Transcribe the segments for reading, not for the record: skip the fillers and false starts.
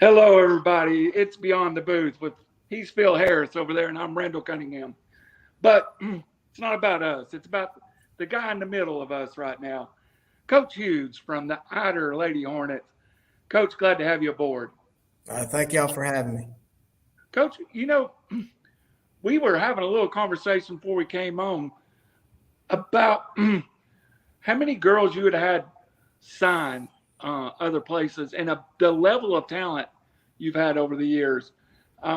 Hello, everybody. It's Beyond the Booth with he's Phil Harris over there, and I'm Randall Cunningham. But it's not about us. It's about the guy in the middle of us right now, Coach Hughes from the Ider Lady Hornets. Coach, glad to have you aboard. Thank y'all for having me. Coach, we were having a little conversation before we came on about how many girls you had had sign other places and the level of talent you've had over the years.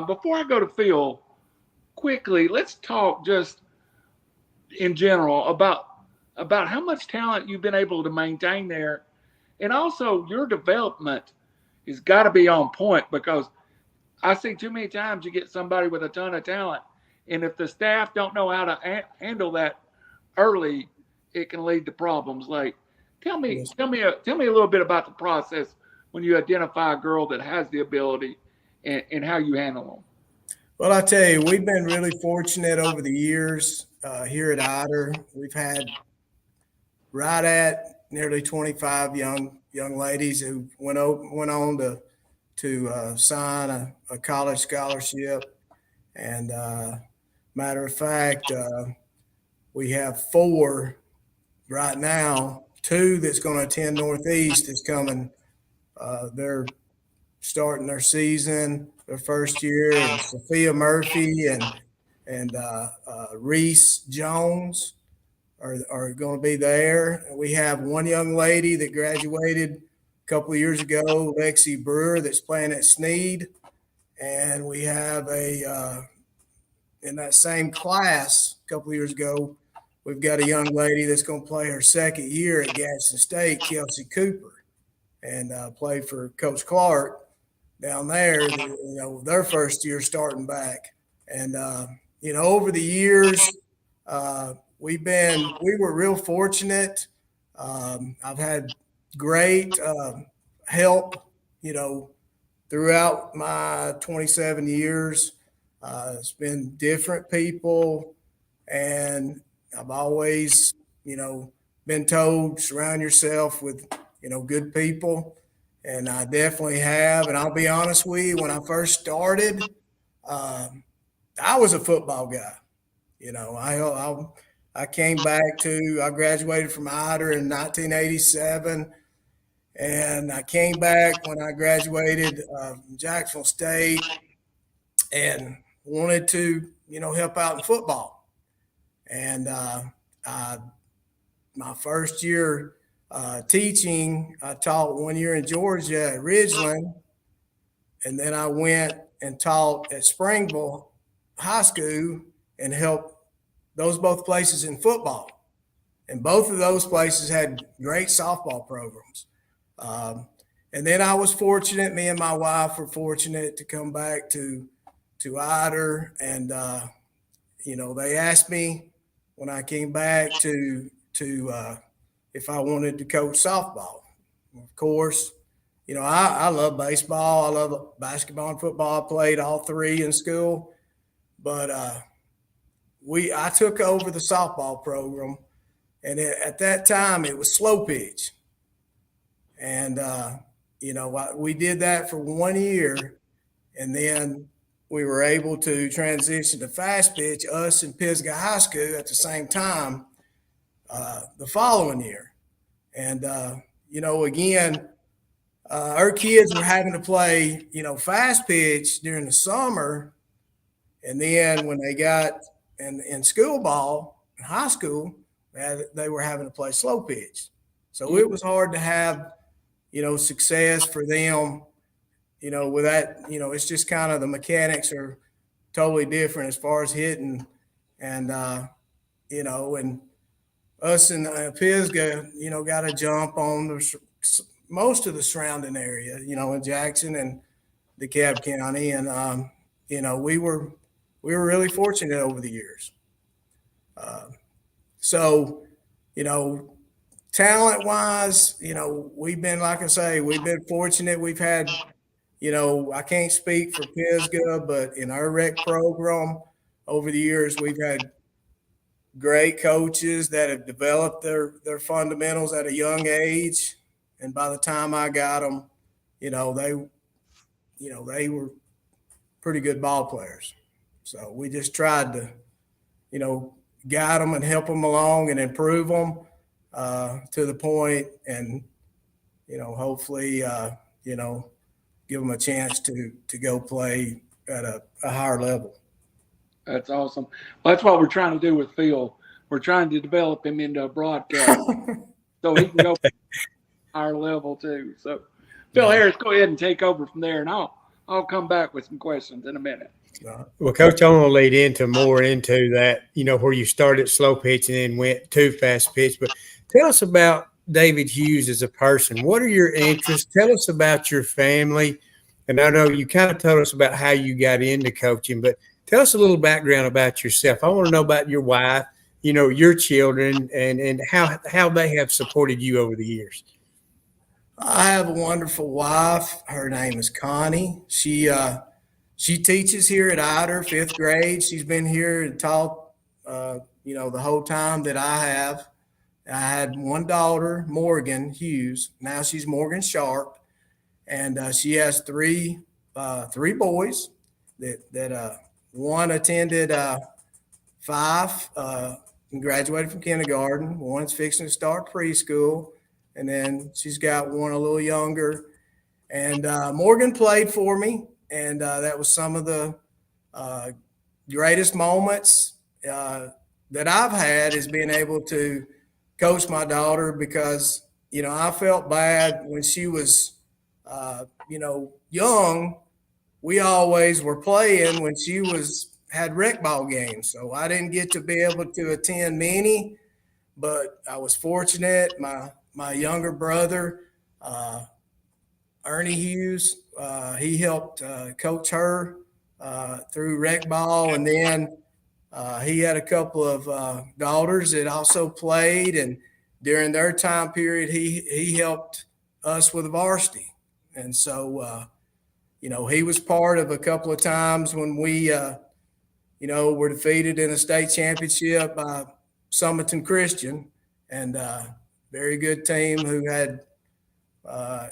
Before I go to Phil, quickly, let's talk just in general about how much talent you've been able to maintain there, and also your development has got to be on point because I see too many times you get somebody with a ton of talent, and if the staff don't know how to handle that early, it can lead to problems late. Yes. Tell me a little bit about the process when you identify a girl that has the ability and how you handle them. Well, I tell you, we've been really fortunate over the years here at Ider. We've had right at nearly 25 young ladies who went on to sign a college scholarship. And matter of fact, we have four right now. Two that's going to attend Northeast is coming. They're starting their season, their first year, and Sophia Murphy and Reese Jones are going to be there. We have one young lady that graduated a couple of years ago, Lexi Brewer, that's playing at Sneed, and we have a in that same class a couple of years ago, we've got a young lady that's going to play her second year at Gadsden State, Kelsey Cooper, and play for Coach Clark down there, their first year starting back. And, over the years, we were real fortunate. I've had great help, throughout my 27 years. It's been different people, and I've always, been told surround yourself with, good people. And I definitely have. And I'll be honest with you, when I first started, I was a football guy. I came back I graduated from Ider in 1987. And I came back when I graduated from Jacksonville State and wanted to, help out in football. And my first year teaching, I taught 1 year in Georgia at Ridgeland, and then I went and taught at Springville High School and helped those both places in football. And both of those places had great softball programs. And then I was fortunate, me and my wife were fortunate to come back to Ider, and they asked me when I came back to if I wanted to coach softball. Of course, I love baseball. I love basketball and football. I played all three in school, but I took over the softball program, and at that time it was slow pitch, and we did that for 1 year, and then we were able to transition to fast pitch, us and Pisgah High School at the same time the following year. And, again, our kids were having to play, fast pitch during the summer. And then when they got in school ball, in high school, they were having to play slow pitch. So it was hard to have, success for them, with that, it's just kind of the mechanics are totally different as far as hitting. And, and us in Pisgah, got a jump on most of the surrounding area, in Jackson and DeKalb County. And, we were really fortunate over the years. So, talent wise, we've been, like I say, we've been fortunate. We've had, I can't speak for Pisgah, but in our rec program over the years, we've had great coaches that have developed their fundamentals at a young age. And by the time I got them, they were pretty good ball players. So we just tried to, guide them and help them along and improve them to the point, and hopefully, give them a chance to go play at a higher level. That's awesome. Well, that's what we're trying to do with Phil. We're trying to develop him into a broadcast so he can go higher level too. So, Phil Harris, go ahead and take over from there, and I'll come back with some questions in a minute. Well, Coach, I want to lead more into that, where you started slow pitch and then went to fast pitch. But tell us about David Hughes as a person. What are your interests? Tell us about your family. And I know you kind of told us about how you got into coaching, but tell us a little background about yourself. I want to know about your wife, your children, and how they have supported you over the years. I have a wonderful wife. Her name is Connie. She teaches here at Ider, 5th grade. She's been here and taught, the whole time that I have. I had one daughter, Morgan Hughes. Now she's Morgan Sharp, and she has three boys. That one attended 5 and graduated from kindergarten. One's fixing to start preschool, and then she's got one a little younger. And Morgan played for me, and that was some of the greatest moments that I've had, is being able to coach my daughter, because I felt bad when she was young. We always were playing when she had rec ball games, so I didn't get to be able to attend many, but I was fortunate. My younger brother, Ernie Hughes, he helped coach her through rec ball, and then he had a couple of daughters that also played, and during their time period, he helped us with varsity. And so, he was part of a couple of times when we, were defeated in a state championship by Summerton Christian, and very good team who had, a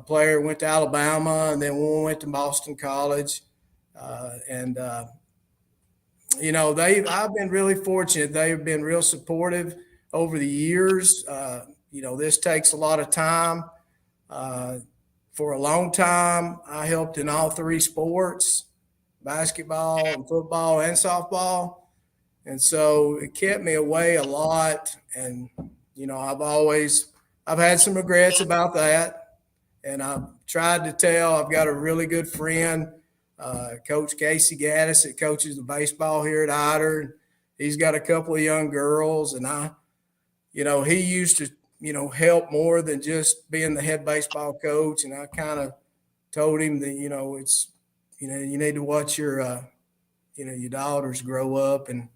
player went to Alabama, and then one went to Boston College. I've been really fortunate. They've been real supportive over the years. This takes a lot of time. For a long time, I helped in all 3 sports, basketball and football and softball. And so it kept me away a lot. And, I've had some regrets about that. And I've tried to tell. I've got a really good friend, Coach Casey Gaddis, that coaches the baseball here at Ider. He's got a couple of young girls, and he used to, help more than just being the head baseball coach. And I kind of told him that, it's, you need to watch your, your daughters grow up and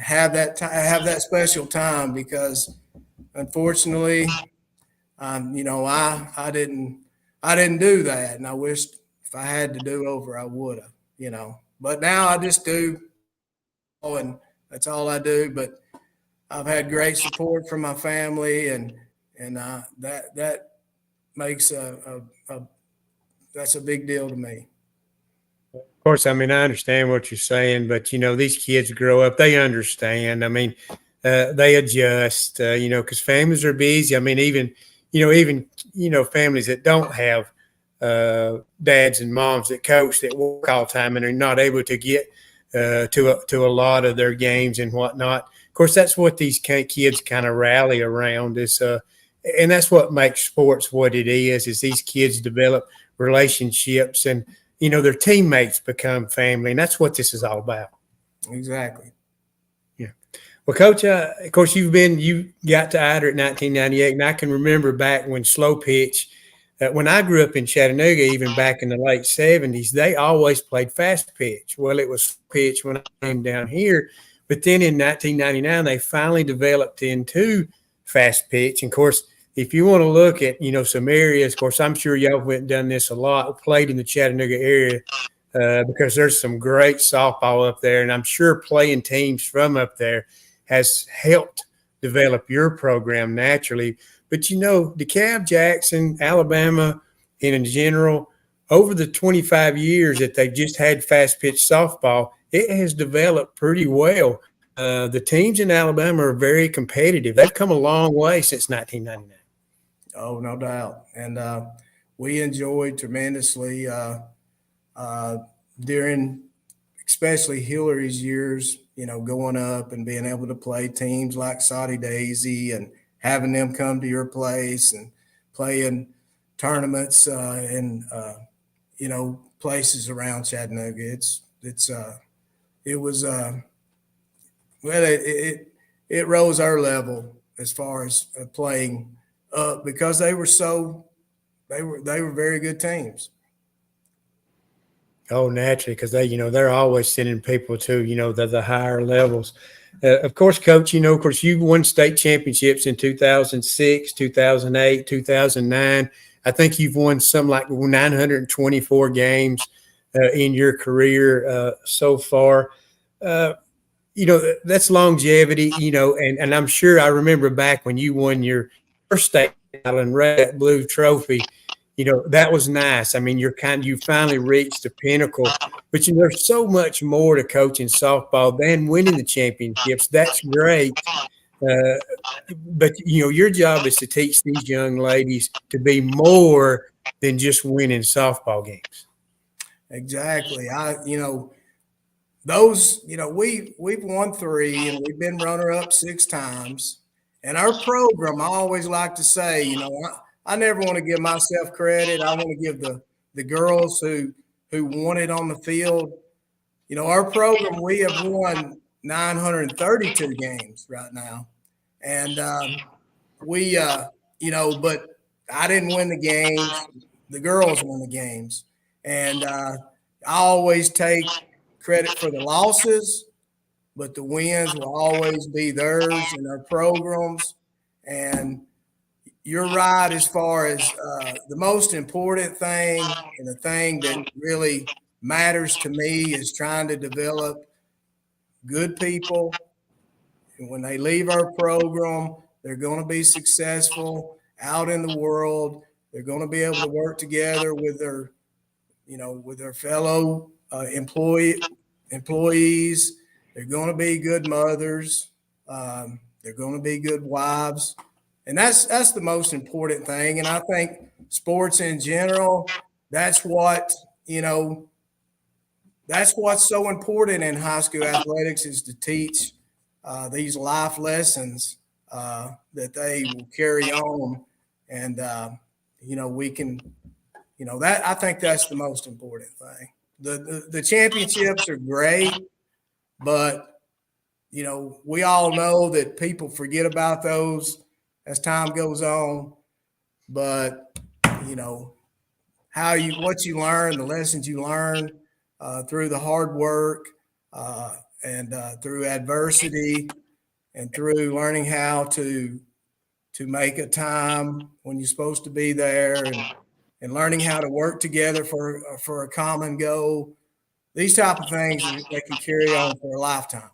have that special time, because unfortunately, I didn't do that. And I wished if I had to do over, I would have, but now I just do. And that's all I do. But I've had great support from my family, and that makes that's a big deal to me. Of course, I understand what you're saying, but these kids grow up, they understand. They adjust, because families are busy. Even families that don't have dads and moms that coach, that work all the time and are not able to get to a lot of their games and whatnot. Of course, that's what these kids kind of rally around, and that's what makes sports what it is these kids develop relationships, and their teammates become family, and that's what this is all about. Exactly. Yeah. Well, Coach, of course, you got to Ider at 1998, and I can remember back when slow pitch. When I grew up in Chattanooga, even back in the late 70s, they always played fast pitch. Well, it was pitch when I came down here. But then in 1999, they finally developed into fast pitch. And, of course, if you want to look at, some areas, of course, I'm sure y'all went and done this a lot, played in the Chattanooga area, because there's some great softball up there. And I'm sure playing teams from up there has helped develop your program naturally. But, DeKalb, Jackson, Alabama, and in general, over the 25 years that they've just had fast pitch softball, it has developed pretty well. The teams in Alabama are very competitive. They've come a long way since 1999. Oh, no doubt. And we enjoyed tremendously during especially Hillary's years, going up and being able to play teams like Saudi Daisy and having them come to your place and playing tournaments in places around Chattanooga. It rose our level as far as playing up because they were very good teams. Oh, naturally, because they're always sending people to the higher levels. Of course, Coach, of course you won state championships in 2006, 2008, 2009. I think you've won some like 924 games in your career so far. That's longevity. And I'm sure I remember back when you won your first state title and Red Blue Trophy. That was nice. I mean, you finally reached the pinnacle, but there's so much more to coaching softball than winning the championships. That's great. But your job is to teach these young ladies to be more than just winning softball games. Exactly. We've won 3 and we've been runner up 6 times. And our program, I always like to say, I never want to give myself credit. I want to give the girls who won it on the field. Our program, we have won 932 games right now. And but I didn't win the games. The girls won the games. And I always take credit for the losses, but the wins will always be theirs in our programs. And you're right as far as the most important thing and the thing that really matters to me is trying to develop good people. And when they leave our program, they're going to be successful out in the world. They're going to be able to work together with their fellow employees. They're going to be good mothers. They're going to be good wives. And that's the most important thing. And I think sports in general, that's what's so important in high school athletics is to teach these life lessons that they will carry on. And, we can, that I think that's the most important thing. The championships are great, but, we all know that people forget about those as time goes on, but what you learn, the lessons you learn through the hard work and through adversity and through learning how to make a time when you're supposed to be there and learning how to work together for a common goal. These type of things they can carry on for a lifetime.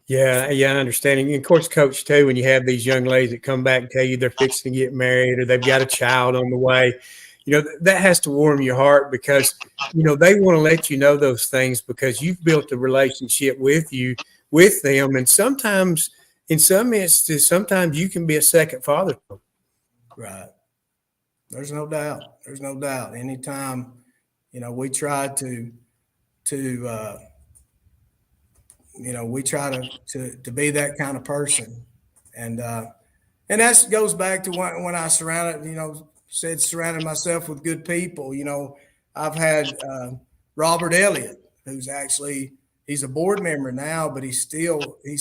Yeah, I understand. And of course, Coach, too, when you have these young ladies that come back and tell you they're fixing to get married or they've got a child on the way, that has to warm your heart because, they want to let you know those things because you've built a relationship with them. And sometimes, in some instances, sometimes you can be a second father. Right. There's no doubt. Anytime, we try to be that kind of person. And that goes back to when I surrounded myself with good people. I've had Robert Elliott, he's a board member now, but he's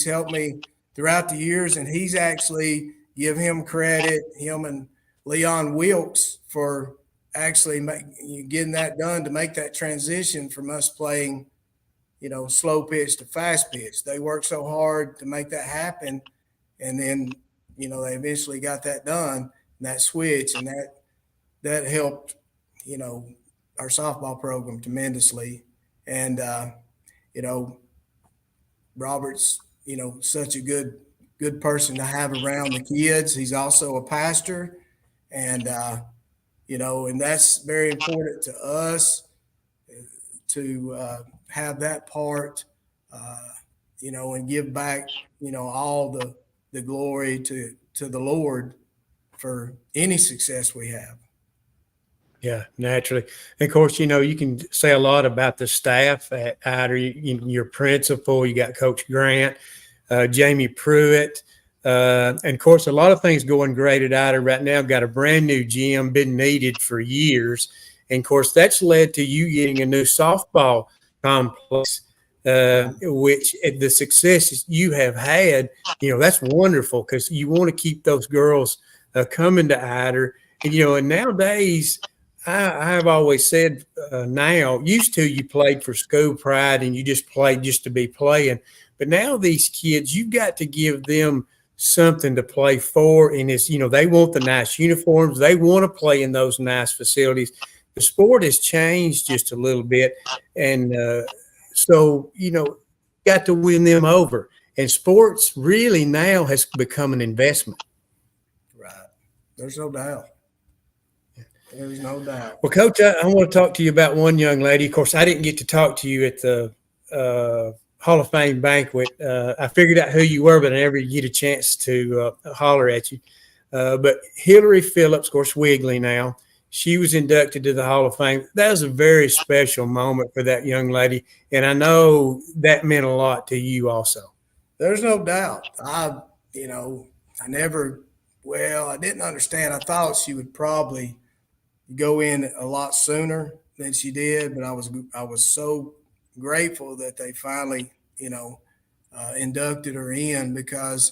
helped me throughout the years. And he's actually, give him credit, him and Leon Wilkes, for actually getting that done to make that transition from us playing slow pitch to fast pitch. They worked so hard to make that happen. And then, they eventually got that done, that switch, and that helped, our softball program tremendously. And, Robert's, such a good person to have around the kids. He's also a pastor. And, and that's very important to us to have that part, and give back, all the glory to the Lord for any success we have. Yeah, naturally. And of course, you can say a lot about the staff at Ider. Your principal, you got Coach Grant, Jamie Pruitt. And of course, a lot of things going great at Ider right now. Got a brand new gym, been needed for years. And of course, that's led to you getting a new softball complex, which the successes you have had, that's wonderful because you want to keep those girls coming to Ider. And nowadays, I've always said now, used to you played for school pride and you just played just to be playing. But now these kids, you've got to give them something to play for. And it's, they want the nice uniforms. They want to play in those nice facilities. The sport has changed just a little bit. And so, got to win them over. And sports really now has become an investment. Right. There's no doubt. There's no doubt. Well, Coach, I want to talk to you about one young lady. Of course, I didn't get to talk to you at the Hall of Fame banquet. I figured out who you were, but I never get a chance to holler at you. But Hillary Phillips, of course, Wiggly now, she was inducted to the Hall of Fame. That was a very special moment for that young lady, and I know that meant a lot to you also. There's no doubt. I didn't understand. I thought she would probably go in a lot sooner than she did, but I was so grateful that they finally, inducted her in because,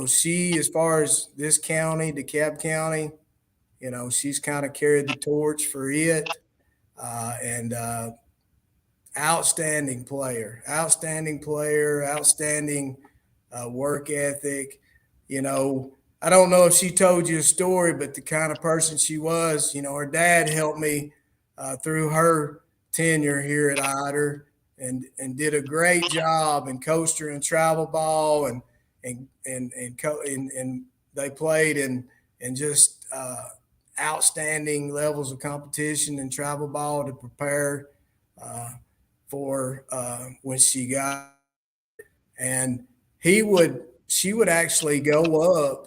she, as far as this county, DeKalb County, she's kind of carried the torch for it, and outstanding player, outstanding work ethic. I don't know if she told you a story, but the kind of person she was, her dad helped me through her tenure here at Ider and did a great job and coached her in travel ball and they played in just outstanding levels of competition in travel ball to prepare for when she got. And she would actually go up.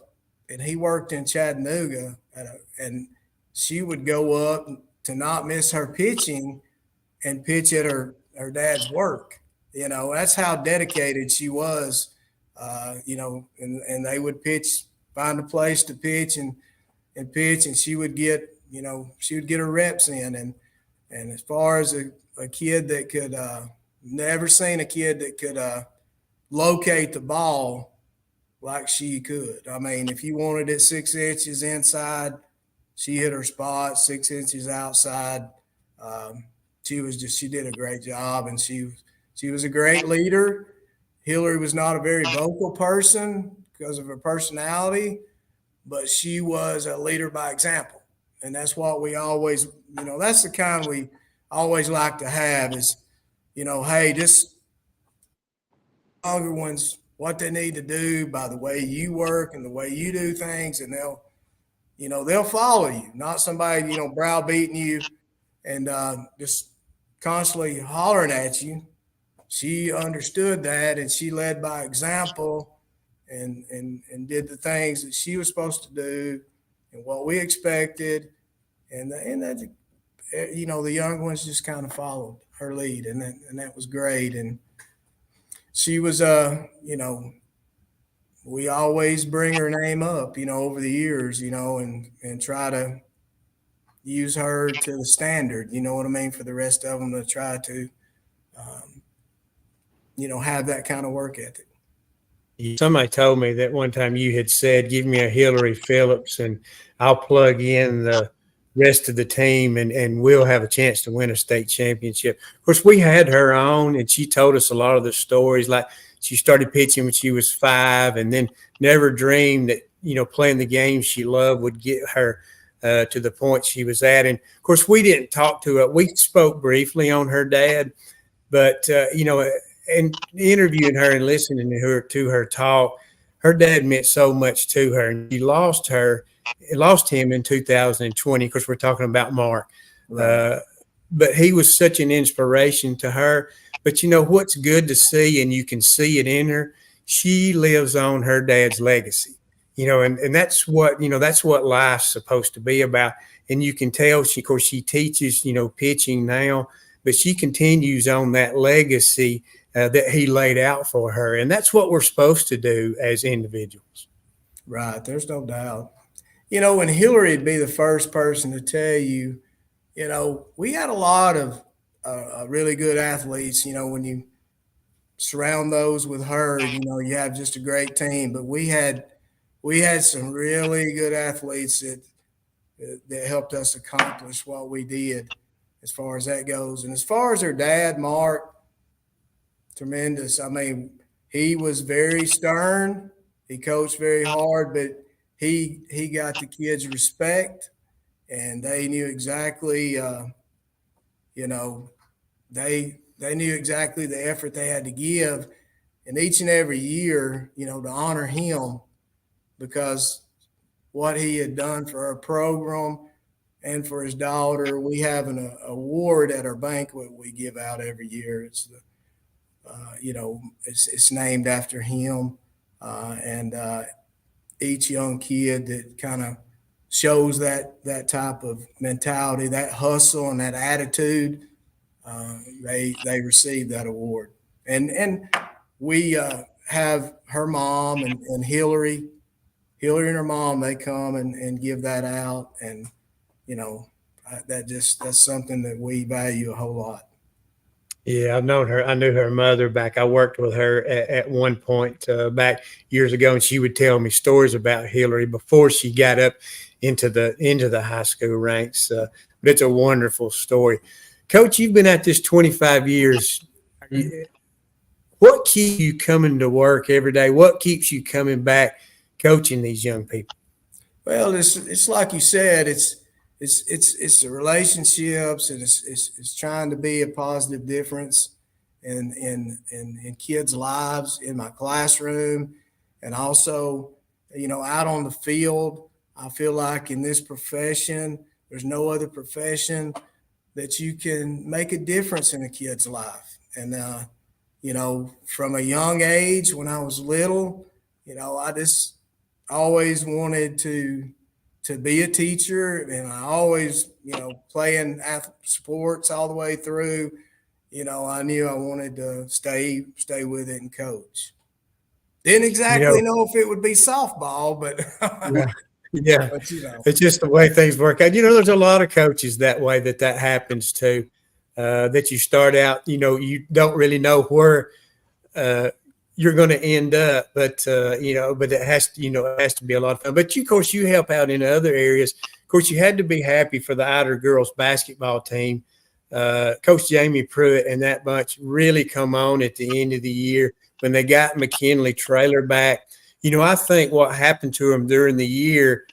And he worked in Chattanooga, and she would go up to not miss her pitching and pitch at her dad's work. That's how dedicated she was, and they would find a place to pitch and pitch, and she would get her reps in. And as far as a kid that could, never seen a kid that could locate the ball like she could. I mean, if you wanted it 6 inches inside, she hit her spot. 6 inches outside, she did a great job, and she was a great leader. Hillary was not a very vocal person because of her personality, but she was a leader by example, and that's what we always, that's the kind we always like to have is, hey, just younger ones what they need to do by the way you work and the way you do things, and they'll follow you, not somebody, browbeating you and just constantly hollering at you. She understood that, and she led by example and did the things that she was supposed to do and what we expected. And that, the young ones just kind of followed her lead, and that was great. And she was, we always bring her name up, over the years, and try to use her to the standard, what I mean, for the rest of them to try to, have that kind of work ethic. Somebody told me that one time you had said, give me a Hillary Phillips and I'll plug in the rest of the team and we'll have a chance to win a state championship. Of course, we had her on and she told us a lot of the stories. Like she started pitching when she was 5 and then never dreamed that, playing the game she loved would get her to the point she was at. And of course, we didn't talk to her. We spoke briefly on her dad, but, and interviewing her and listening to her talk, her dad meant so much to her, and she lost her lost him in 2020 because we're talking about Mark. Right. But he was such an inspiration to her. But you know what's good to see, and you can see it in her. She lives on her dad's legacy, you know, and that's what, you know, that's what life's supposed to be about. And you can tell she, of course, she teaches, you know, pitching now, but she continues on that legacy that he laid out for her. And that's what we're supposed to do as individuals. Right. There's no doubt. You know, and Hillary'd be the first person to tell you, you know, we had a lot of really good athletes. You know, when you surround those with her, you know, you have just a great team. But we had some really good athletes that helped us accomplish what we did as far as that goes. And as far as her dad, Mark, tremendous. I mean, he was very stern. He coached very hard, but he got the kids respect, and they knew exactly, you know, they knew exactly the effort they had to give, and each and every year, you know, to honor him because what he had done for our program and for his daughter. We have an award at our banquet we give out every year. It's the you know, it's named after him, and each young kid that kind of shows that type of mentality, that hustle, and that attitude, they receive that award. And we have her mom and Hillary and her mom. They come and give that out, and you know, that's something that we value a whole lot. Yeah, I've known her. I knew her mother back. I worked with her at one point back years ago, and she would tell me stories about Hillary before she got up into the high school ranks. But it's a wonderful story. Coach, you've been at this 25 years. What keeps you coming to work every day? What keeps you coming back coaching these young people? Well, it's like you said, it's the relationships, and it's trying to be a positive difference in kids' lives, in my classroom, and also, you know, out on the field. I feel like in this profession, there's no other profession that you can make a difference in a kid's life. And you know, from a young age, when I was little, you know, I just always wanted to be a teacher, and I always, you know, playing sports all the way through, you know, I knew I wanted to stay with it and coach. Didn't exactly know if it would be softball, but yeah, but you know, it's just the way things work out. You know, there's a lot of coaches that way that happens to. That you start out, you know, you don't really know where you're going to end up, but you know, but it has to, you know, it has to be a lot of fun. But of course, you help out in other areas. Of course, you had to be happy for the Ider girls basketball team. Coach Jamie Pruitt and that bunch really come on at the end of the year when they got McKinley Trailer back. You know, I think what happened to them during the year,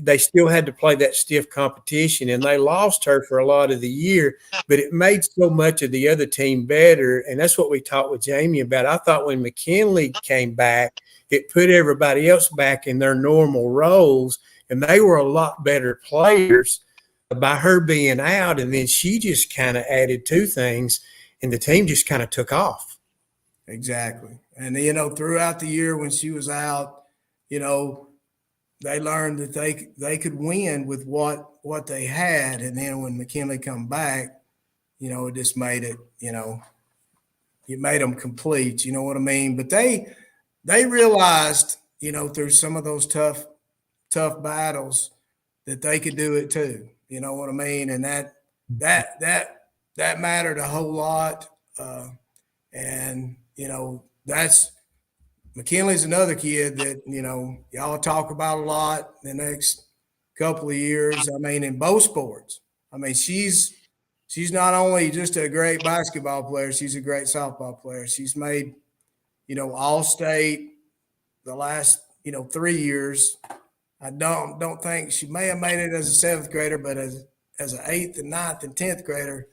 they still had to play that stiff competition, and they lost her for a lot of the year, but it made so much of the other team better. And that's what we talked with Jamie about. I thought when McKinley came back, it put everybody else back in their normal roles, and they were a lot better players by her being out. And then she just kind of added two things, and the team just kind of took off. Exactly. And, you know, throughout the year when she was out, you know, they learned that they could win with what they had. And then when McKinley come back, you know, it just made it, you know, it made them complete, you know what I mean? But they realized, you know, through some of those tough battles that they could do it too. You know what I mean? And that mattered a whole lot. And, you know, McKinley's another kid that, you know, y'all talk about a lot the next couple of years. I mean, in both sports. I mean, she's not only just a great basketball player, she's a great softball player. She's made, you know, All-State the last, you know, 3 years. I don't think she may have made it as a seventh grader, but as an eighth and ninth and 10th grader,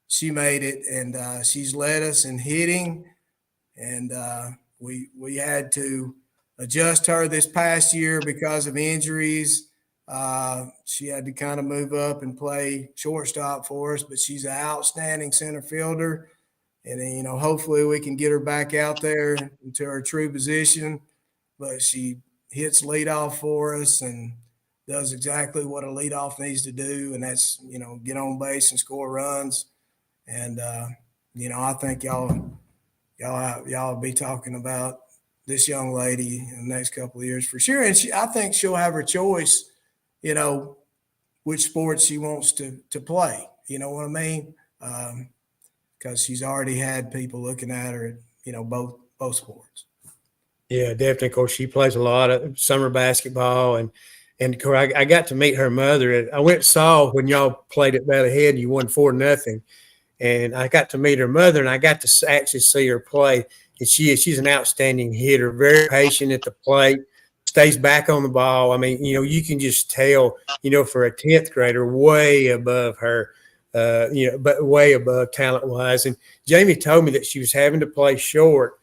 she made it. And she's led us in hitting, and we had to adjust her this past year because of injuries. She had to kind of move up and play shortstop for us, but she's an outstanding center fielder. And then, hopefully we can get her back out there into her true position. But she hits leadoff for us and does exactly what a leadoff needs to do, and that's, get on base and score runs. And I think y'all will be talking about this young lady in the next couple of years for sure. And I think she'll have her choice, which sports she wants to play. You know what I mean? Because she's already had people looking at her at, both sports. Yeah, definitely. Of course, she plays a lot of summer basketball, and of course, I got to meet her mother. I went and saw when y'all played at Valley Head and you won 4-0, and I got to meet her mother, and I got to actually see her play. And she's an outstanding hitter, very patient at the plate, stays back on the ball. I mean, you can just tell, for a 10th grader, way above her, but way above talent-wise. And Jamie told me that she was having to play short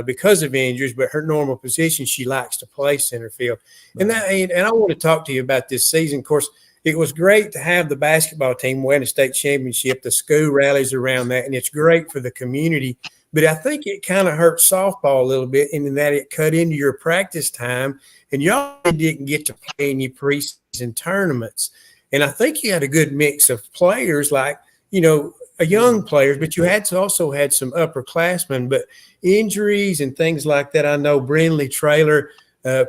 because of injuries, but her normal position, she likes to play center field. Right. And I want to talk to you about this season. Of course, it was great to have the basketball team win a state championship. The school rallies around that, and it's great for the community. But I think it kind of hurt softball a little bit in that it cut into your practice time, and y'all didn't get to play any preseason tournaments. And I think you had a good mix of players, like, young players, but you also had some upperclassmen. But injuries and things like that, I know Brindley Traylor,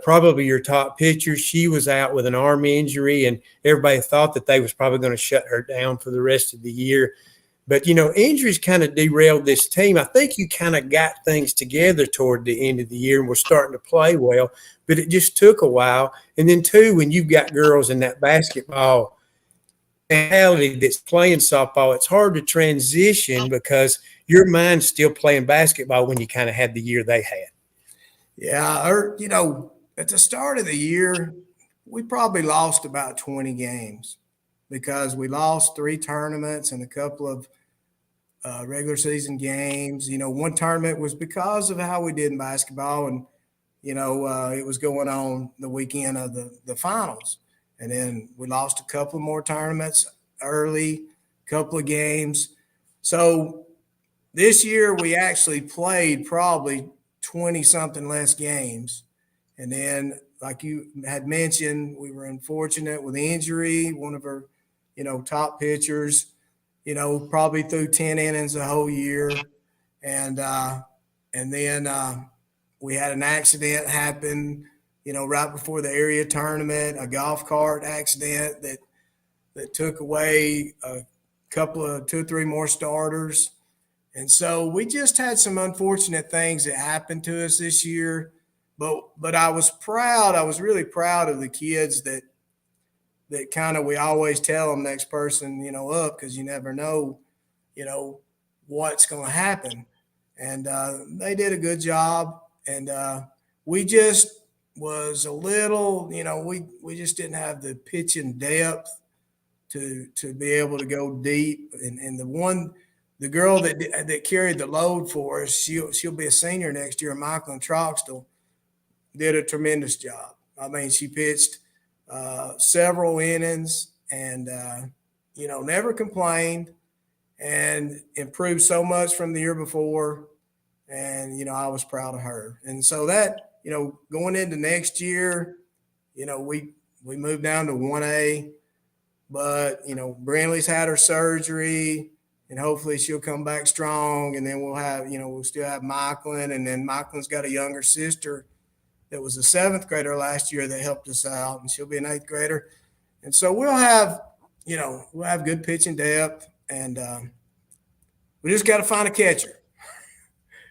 probably your top pitcher, she was out with an arm injury, and everybody thought that they was probably going to shut her down for the rest of the year. But, injuries kind of derailed this team. I think you kind of got things together toward the end of the year and were starting to play well, but it just took a while. And then, too, when you've got girls in that basketball mentality that's playing softball, it's hard to transition because your mind's still playing basketball when you kind of had the year they had. Yeah, at the start of the year, we probably lost about 20 games because we lost 3 tournaments and a couple of regular season games. One tournament was because of how we did in basketball, and, it was going on the weekend of the finals. And then we lost a couple more tournaments early, couple of games. So this year we actually played probably 20-something less games. And then, like you had mentioned, we were unfortunate with injury. One of our, top pitchers, probably threw 10 innings the whole year. And then we had an accident happen, right before the area tournament, a golf cart accident that took away a couple of 2 or 3 more starters. And so we just had some unfortunate things that happened to us this year. But I was proud. I was really proud of the kids that kind of, we always tell them next person, up, because you never know, what's going to happen. And they did a good job. And we just was a little, we just didn't have the pitching depth to be able to go deep. And the girl that carried the load for us, she'll be a senior next year, Michael Troxtel, did a tremendous job. I mean, she pitched several innings and, never complained and improved so much from the year before. And, I was proud of her. And so that, going into next year, we moved down to 1A, but, Brindley's had her surgery and hopefully she'll come back strong. And then we'll still have Michaelin, and then Michaelin's got a younger sister that was a 7th grader last year that helped us out, and she'll be an 8th grader. And so we'll have good pitching depth, and we just got to find a catcher.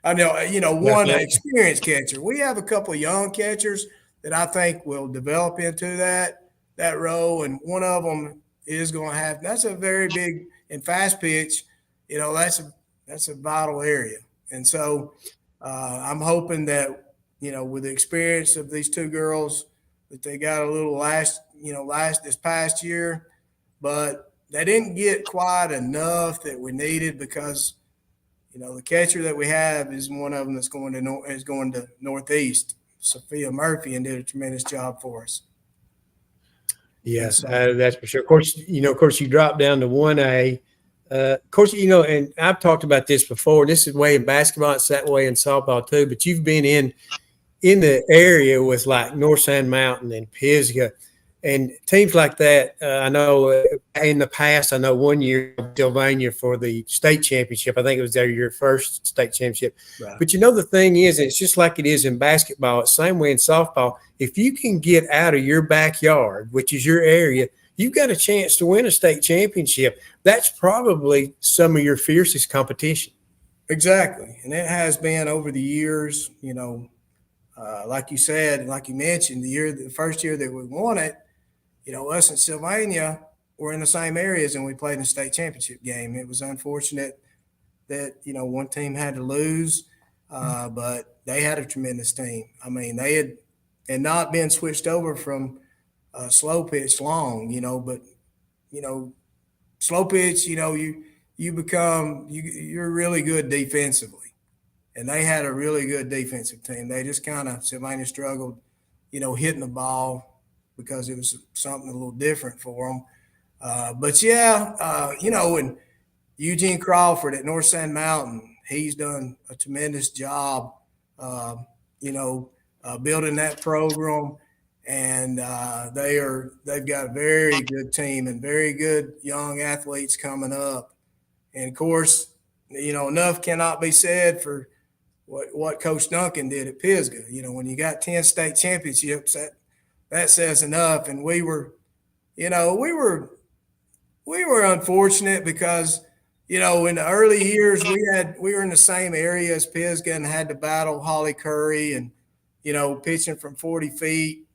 I know, one experienced catcher. We have a couple of young catchers that I think will develop into that role, and one of them is going to have. That's a very big and fast pitch. That's a vital area, and so I'm hoping that with the experience of these 2 girls, that they got a little this past year, but they didn't get quite enough that we needed because. The catcher that we have is one of them that's going to Northeast, Sophia Murphy, and did a tremendous job for us. Yeah, And so, that's for sure. Of course, you drop down to 1A. Of course, and I've talked about this before. This is way in basketball. It's that way in softball too. But you've been in the area with like North Sand Mountain and Pisgah and teams like that. I know in the past, I know one year Sylvania for the state championship. I think it was your first state championship. right. But the thing is, it's just like it is in basketball. It's the same way in softball. If you can get out of your backyard, which is your area, you've got a chance to win a state championship. That's probably some of your fiercest competition. Exactly. And it has been over the years, like you said, like you mentioned, the first year that we won it, us and Sylvania were in the same areas and we played in the state championship game. It was unfortunate that, one team had to lose, but they had a tremendous team. I mean, they had not been switched over from slow pitch long, but, slow pitch, you're really good defensively. And they had a really good defensive team. They just Sylvania struggled, hitting the ball because it was something a little different for them. And Eugene Crawford at North Sand Mountain, he's done a tremendous job, building that program. And they've got a very good team and very good young athletes coming up. And of course, enough cannot be said for what Coach Duncan did at Pisgah. When you got 10 state championships, that says enough. And we were unfortunate because, in the early years we were in the same area as Pisgah and had to battle Holly Curry and, pitching from 40 feet,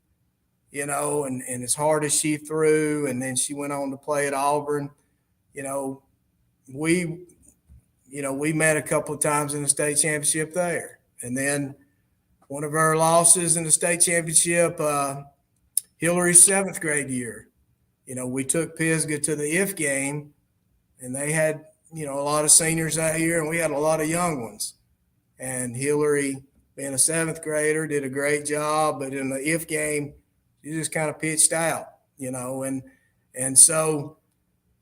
and as hard as she threw, and then she went on to play at Auburn, we met a couple of times in the state championship there. And then one of our losses in the state championship, Hillary's 7th grade year, we took Pisgah to the IF game and they had, a lot of seniors that year and we had a lot of young ones. And Hillary, being a 7th grader, did a great job. But in the IF game, she just kind of pitched out, and so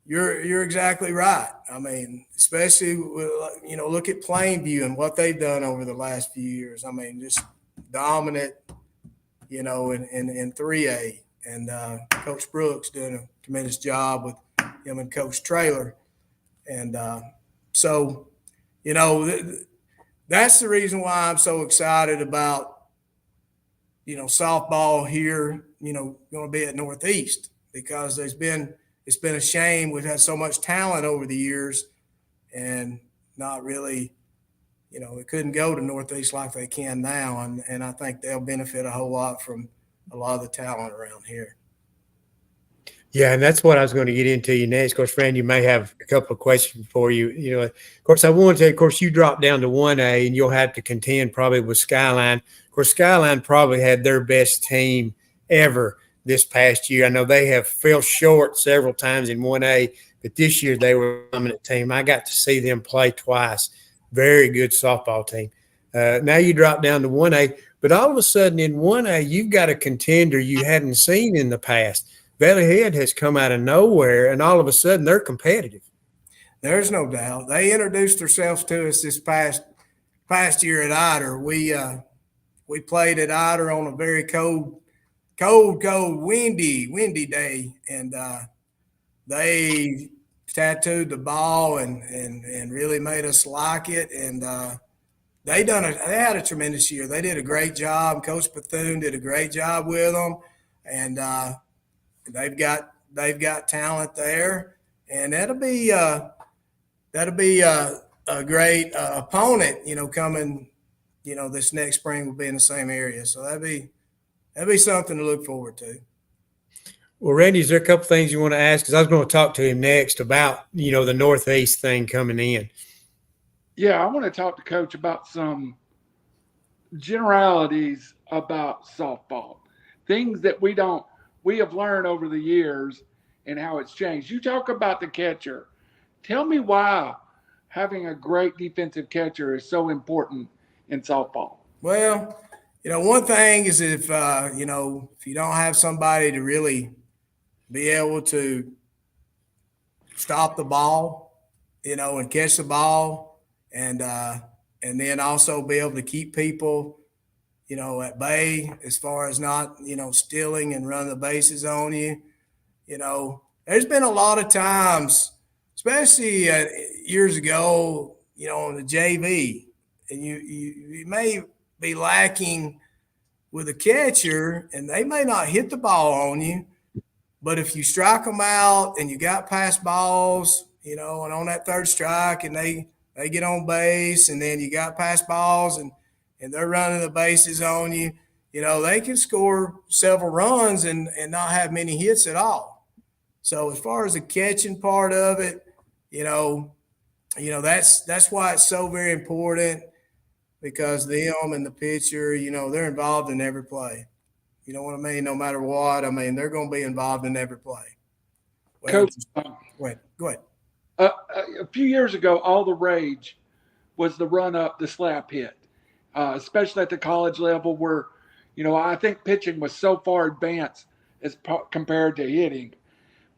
you're exactly right. I mean, especially with, look at Plainview and what they've done over the last few years. I mean, just dominant, in 3A. And Coach Brooks doing a tremendous job with him and Coach Traylor. And so, that's the reason why I'm so excited about, softball here, going to be at Northeast, because it's been a shame. We've had so much talent over the years and not really, it couldn't go to Northeast like they can now. And I think they'll benefit a whole lot from a lot of the talent around here. Yeah, and that's what I was going to get into you next. Of course, Fran, you may have a couple of questions for you. Of course, I wanted to, of course, you dropped down to 1A and you'll have to contend probably with Skyline. Of course, Skyline probably had their best team ever this past year. I know they have fell short several times in 1A, but this year they were a dominant team. I got to see them play twice. Very good softball team. Now you drop down to 1A, but all of a sudden in 1A, you've got a contender you hadn't seen in the past. Valley Head has come out of nowhere, and all of a sudden they're competitive. There's no doubt. They introduced themselves to us this past year at Ider. We played at Ider on a very cold, windy day, and they tattooed the ball and really made us like it. And they had a tremendous year. They did a great job. Coach Bethune did a great job with them, and they've got talent there, and that'll be a great opponent. Coming, this next spring will be in the same area, so that'd be something to look forward to. Well, Randy, is there a couple things you want to ask? Because I was going to talk to him next about the Northeast thing coming in. Yeah, I want to talk to Coach about some generalities about softball, things that we have learned over the years and how it's changed. You talk about the catcher. Tell me why having a great defensive catcher is so important in softball. Well, one thing is if you don't have somebody to really be able to stop the ball, and catch the ball, and then also be able to keep people, at bay as far as not, stealing and running the bases on you. There's been a lot of times, especially years ago, on the JV, and you may be lacking with a catcher, and they may not hit the ball on you, but if you strike them out and you got pass balls, and on that third strike, and they get on base, and then you got pass balls, and they're running the bases on you, they can score several runs and not have many hits at all. So as far as the catching part of it, that's why it's so very important, because them and the pitcher, they're involved in every play. You know what I mean? No matter what, they're going to be involved in every play. Coach, go ahead. A few years ago, all the rage was the run up, the slap hit, especially at the college level where, I think pitching was so far advanced as compared to hitting.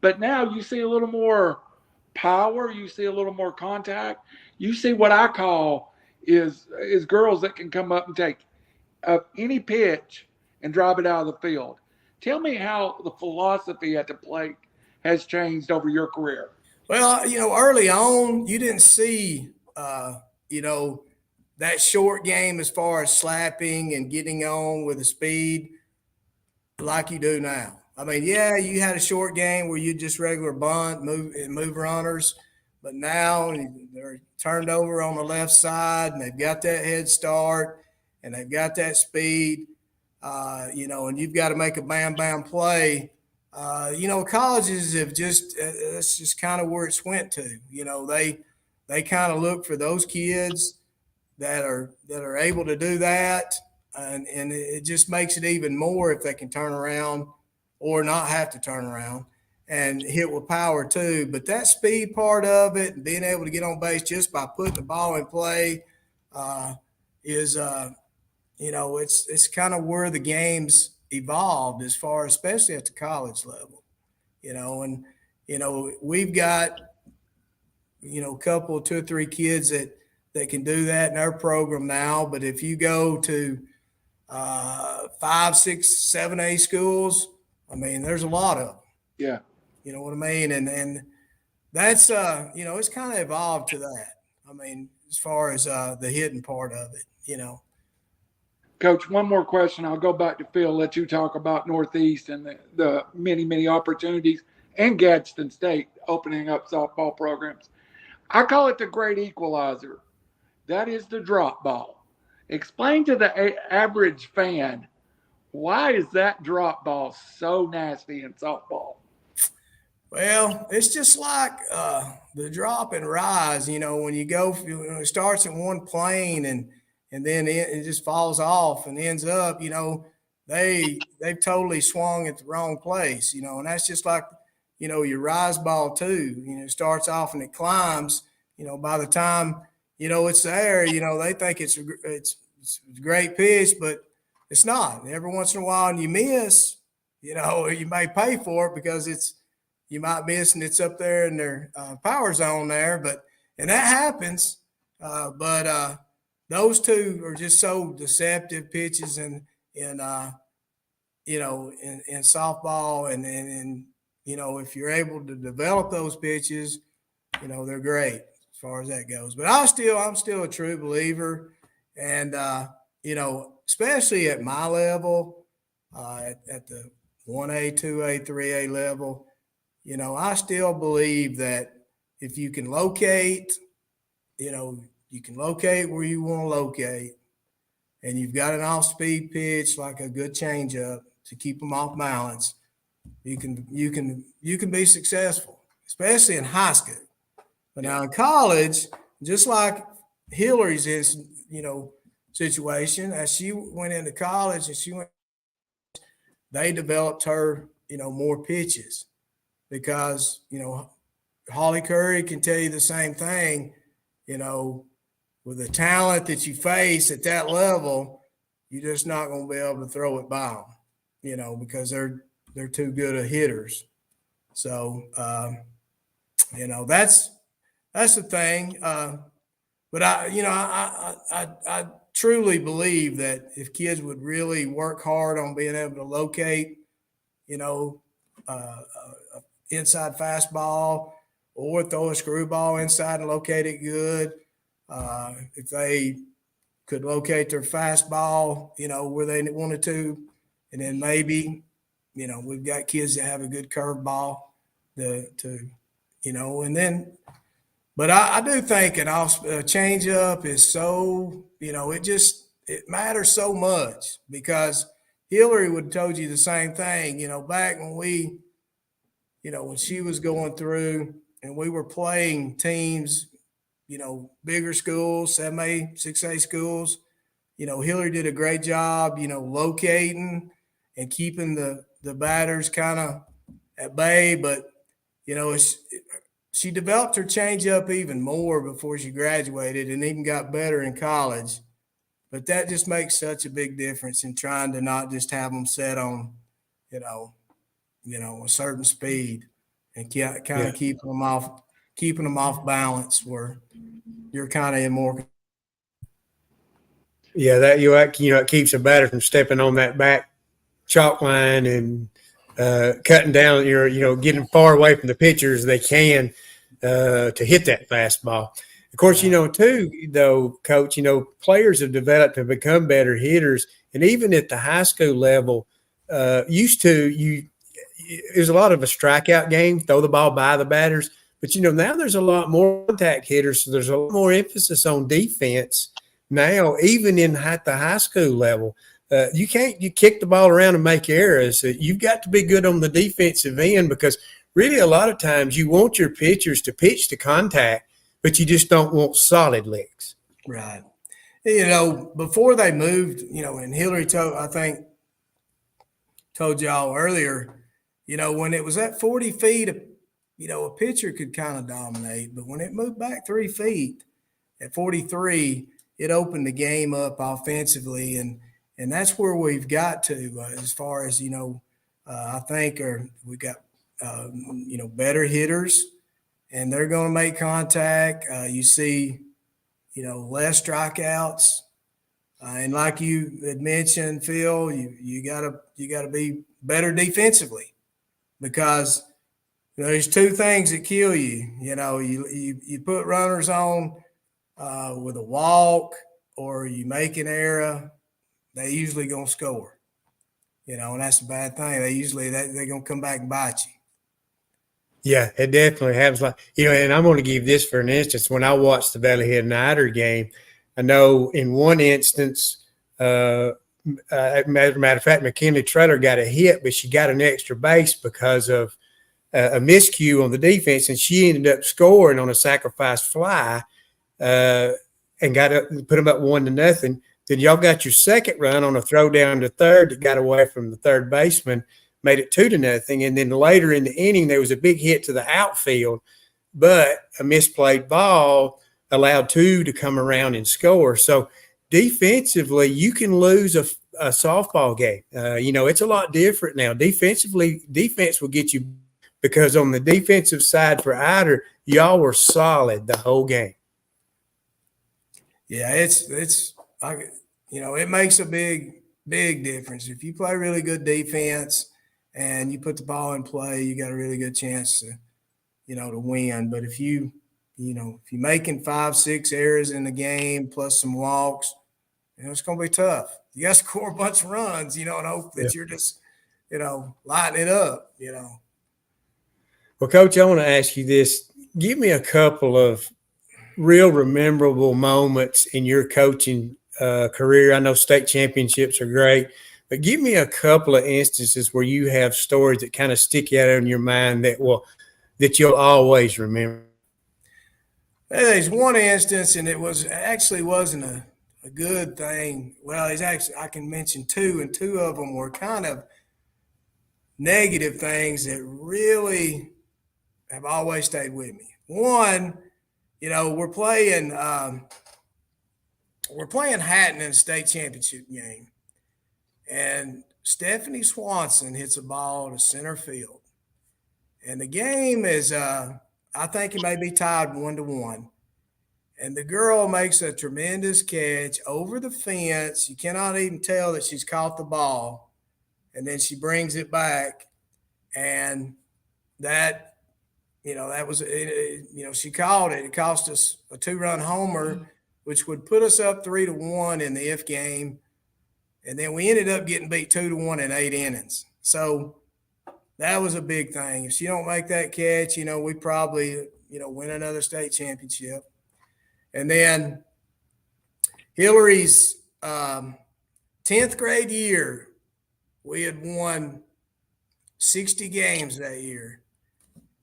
But now you see a little more power. You see a little more contact. You see what I call is girls that can come up and take any pitch and drive it out of the field. Tell me how the philosophy at the plate has changed over your career. Well, early on, you didn't see, that short game as far as slapping and getting on with the speed like you do now. You had a short game where you just regular bunt, move runners, but now they're turned over on the left side, and they've got that head start, and they've got that speed, and you've got to make a bam play. Colleges have that's just kind of where it's went to. They kind of look for those kids that are able to do that, and it just makes it even more if they can turn around or not have to turn around and hit with power too. But that speed part of it and being able to get on base just by putting the ball in play is it's kind of where the game's evolved as far, especially at the college level, and we've got a couple, 2 or 3 kids that can do that in our program now. But if you go to 5, 6, 7, 8 schools, there's a lot of them. Yeah. You know what I mean? And that's it's kind of evolved to that. As far as the hitting part of it, Coach, one more question. I'll go back to Phil, let you talk about Northeast and the many opportunities, and Gadsden State opening up softball programs. I call it the great equalizer. That is the drop ball. Explain to the average fan, why is that drop ball so nasty in softball? Well, it's just like the drop and rise, when you go, it starts in one plane and then it just falls off and ends up, they've totally swung at the wrong place, and that's just like, your rise ball too, it starts off and it climbs, by the time, it's there, they think it's a great pitch, but it's not. Every once in a while and you miss, you may pay for it because you might miss and it's up there in their power zone there, and that happens. But those two are just so deceptive pitches in softball, and if you're able to develop those pitches, they're great as far as that goes. But I'm still a true believer, and especially at my level, at the 1A, 2A, 3A level, I still believe that if you can locate, you can locate where you want to locate, and you've got an off-speed pitch like a good changeup to keep them off balance, you can be successful, especially in high school. But now in college, just like Hillary's situation, as she went into college and they developed her, more pitches, because, Holly Curry can tell you the same thing, with the talent that you face at that level, you're just not going to be able to throw it by them, because they're too good of hitters. So, that's the thing. But I truly believe that if kids would really work hard on being able to locate, inside fastball or throw a screwball inside and locate it good. If they could locate their fastball, where they wanted to, and then maybe, we've got kids that have a good curveball and then, but I do think a change up is so, it matters so much because Hillary would have told you the same thing, back when when she was going through and we were playing teams, bigger schools, 7A, 6A schools, Hillary did a great job, locating and keeping the batters kind of at bay. But, she developed her changeup even more before she graduated and even got better in college. But that just makes such a big difference in trying to not just have them set on, a certain speed and kind of keeping them off balance where you're kind of in more. Yeah, that it keeps a batter from stepping on that back chalk line and cutting down, getting far away from the pitcher as they can to hit that fastball. Of course, too, though, Coach, players have developed and become better hitters. And even at the high school level, there's a lot of a strikeout game, throw the ball by the batters. But, now there's a lot more contact hitters, so there's a lot more emphasis on defense now, even at the high school level. You kick the ball around and make errors. You've got to be good on the defensive end because really a lot of times you want your pitchers to pitch to contact, but you just don't want solid legs. Right. Before they moved, and Hillary told y'all earlier, when it was at 40 feet, a pitcher could kind of dominate. But when it moved back 3 feet at 43, it opened the game up offensively. And that's where we've got to as far as, I think we got, better hitters, and they're going to make contact. You see, less strikeouts. And like you had mentioned, Phil, you gotta be better defensively because there's two things that kill you. You put runners on with a walk or you make an error, they usually gonna score. And that's a bad thing. They're gonna come back and bite you. Yeah, it definitely happens. And I'm going to give this for an instance. When I watched the Valley Head and Ider game, I know in one instance, matter of fact, McKinley Traylor got a hit, but she got an extra base because of a miscue on the defense, and she ended up scoring on a sacrifice fly and put them up 1-0. Then y'all got your second run on a throw down to third that got away from the third baseman, made it 2-0. And then later in the inning, there was a big hit to the outfield, but a misplayed ball allowed two to come around and score. So defensively, you can lose a softball game. It's a lot different now. Defensively, defense will get you because on the defensive side for Ider, y'all were solid the whole game. Yeah, it makes a big difference. If you play really good defense and you put the ball in play, you got a really good chance to win. But if you're making 5-6 errors in the game plus some walks, it's going to be tough. You got to score a bunch of runs, and hope that you're just, lighting it up, Well, Coach, I want to ask you this. Give me a couple of real memorable moments in your coaching career. I know state championships are great, but give me a couple of instances where you have stories that kind of stick out in your mind that you'll always remember. There's one instance, and it wasn't a good thing. Well, I can mention two, and two of them were kind of negative things that really have always stayed with me. One, we're playing Hatton in a state championship game, and Stephanie Swanson hits a ball to center field, And the game is, I think it may be tied 1-1. And the girl makes a tremendous catch over the fence. You cannot even tell that she's caught the ball. And then she brings it back. And that, that was, she called it. It cost us a 2-run homer, which would put us up 3-1 in the if game. And then we ended up getting beat 2-1 in 8 innings. So that was a big thing. If she don't make that catch, we probably, win another state championship. And then Hillary's 10th grade year, we had won 60 games that year.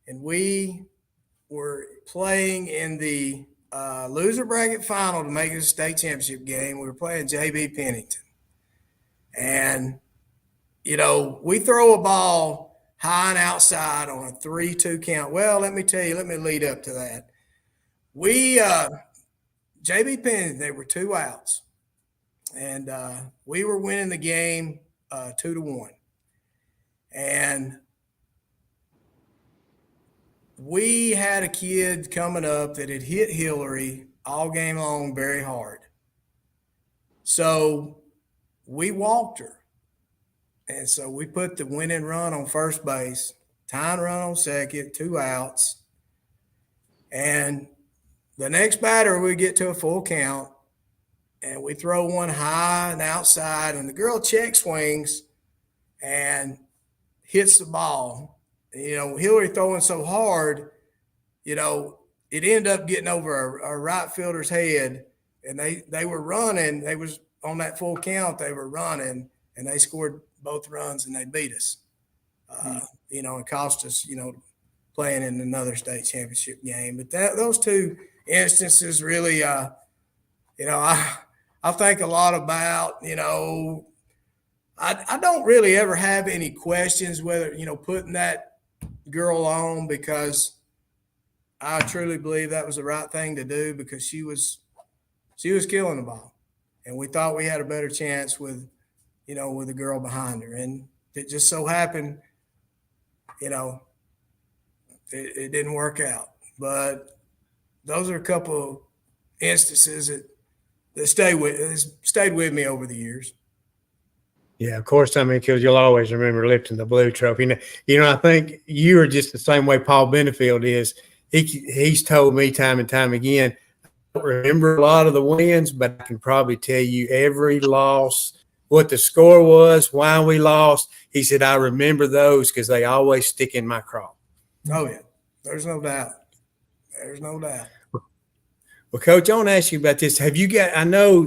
And we were playing in the loser bracket final to make it a state championship game. We were playing J.B. Pennington. And, we throw a ball high and outside on a 3-2 count. Well, let me lead up to that. We J.B. Pennington, they were 2 outs, and we were winning the game 2-1. And we had a kid coming up that had hit Hillary all game long very hard. So we walked her. And so we put the winning run on first base, tying run on second, 2 outs. And the next batter, we get to a full count, and we throw one high and outside, and the girl check swings and hits the ball. Hillary throwing so hard, it ended up getting over a right fielder's head, and they were running. They was on that full count. They were running, and they scored both runs, and they beat us. It cost us, playing in another state championship game. But those 2 instances really, I think a lot about, I don't really ever have any questions whether, putting that girl on, because I truly believe that was the right thing to do, because she was killing the ball, and we thought we had a better chance with the girl behind her. And it just so happened, it didn't work out. But those are a couple instances that stayed with me over the years. Yeah, of course. Because you'll always remember lifting the blue trophy. I think you are just the same way Paul Benefield is. He's told me time and time again, I don't remember a lot of the wins, but I can probably tell you every loss, what the score was, why we lost. He said, I remember those because they always stick in my craw. Oh, yeah. There's no doubt. There's no doubt. Well, Coach, I want to ask you about this. Have you got – I know